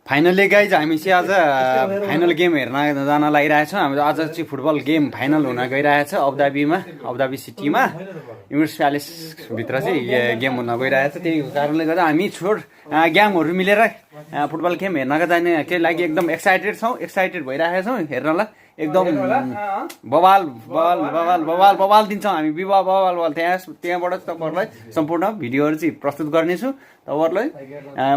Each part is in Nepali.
फाइनली गाइज हामी चाहिँ आज फाइनल गेम हेर्न जान लागिरहेछौँ। हामी आज चाहिँ फुटबल गेम फाइनल हुन गइरहेछ अबुधाबी सिटीमा इमिरेट्स प्यालेसभित्र चाहिँ गेम हुन गइरहेछ। त्यही कारणले गर्दा हामी ग्याङहरू मिलेर फुटबल गेम हेर्नका जाने के लागि एकदम एक्साइटेड भइरहेका छौँ हेर्नलाई। एकदम बवाल दिन्छौँ हामी, बवाल त्यहाँबाट तपाईँहरूलाई सम्पूर्ण भिडियोहरू चाहिँ प्रस्तुत गर्नेछु। तपाईँहरूलाई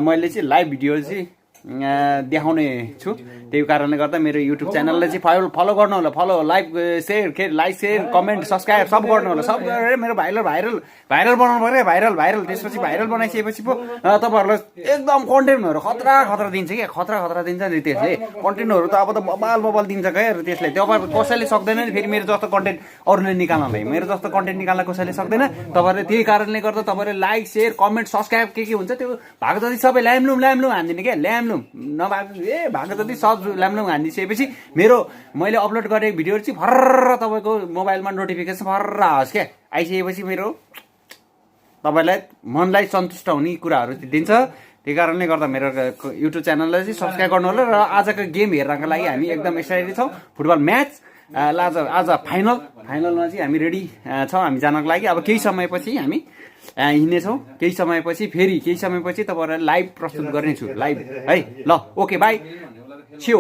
मैले चाहिँ लाइभ भिडियो चाहिँ देखाउने छु। त्यही कारणले गर्दा मेरो युट्युब च्यानललाई चाहिँ फलो गर्नु होला। Follow like share comment subscribe सब गर्नु होला। सब गरेर मेरो भाइरल बनाउनु पऱ्यो। भाइरल त्यसपछि भाइरल बनाइसकेपछि पो तपाईँहरूलाई एकदम कन्टेन्टहरू खतरा दिन्छ क्या। खतरा दिन्छ नि त्यसले। कन्टेन्टहरू त अब त बवाल दिन्छ क्या त्यसले। तपाईँहरू कसैले सक्दैन नि फेरि मेरो जस्तो कन्टेन्ट अरूले निकाल्नलाई। मेरो जस्तो कन्टेन्ट निकाल्न कसैले सक्दैन। तपाईँहरूले त्यही कारणले गर्दा तपाईँहरूले लाइक सेयर कमेन्ट सब्सक्राइब के हुन्छ त्यो भएको जति सबै ल्याम्लुम हानिदिने क्या। ल्याम्लुम नभएको भएको जति सब ल्याम्लुम हानिदिइसकेपछि मेरो मैले अपलोड गरेको भिडियोहरू चाहिँ फर्र तपाईँको मोबाइलमा नोटिफिकेसन फर्र आओस् क्या। आइसकेपछि मेरो तपाईँलाई मनलाई सन्तुष्ट हुने कुराहरू दिन्छ। त्यही कारणले गर्दा मेरो युट्युब च्यानललाई चाहिँ सब्सक्राइब गर्नु होला। र आजको गेम हेर्नको लागि हामी एकदम एक्साइटेड छौँ। फुटबल म्याच आज फाइनलमा चाहिँ हामी रेडी छौँ हामी जानको लागि। अब केही समयपछि हामी हिँड्नेछौँ। केही समयपछि तपाईँहरूलाई लाइभ प्रस्तुत गर्नेछु। लाइभ है ल ओके बाई छियो।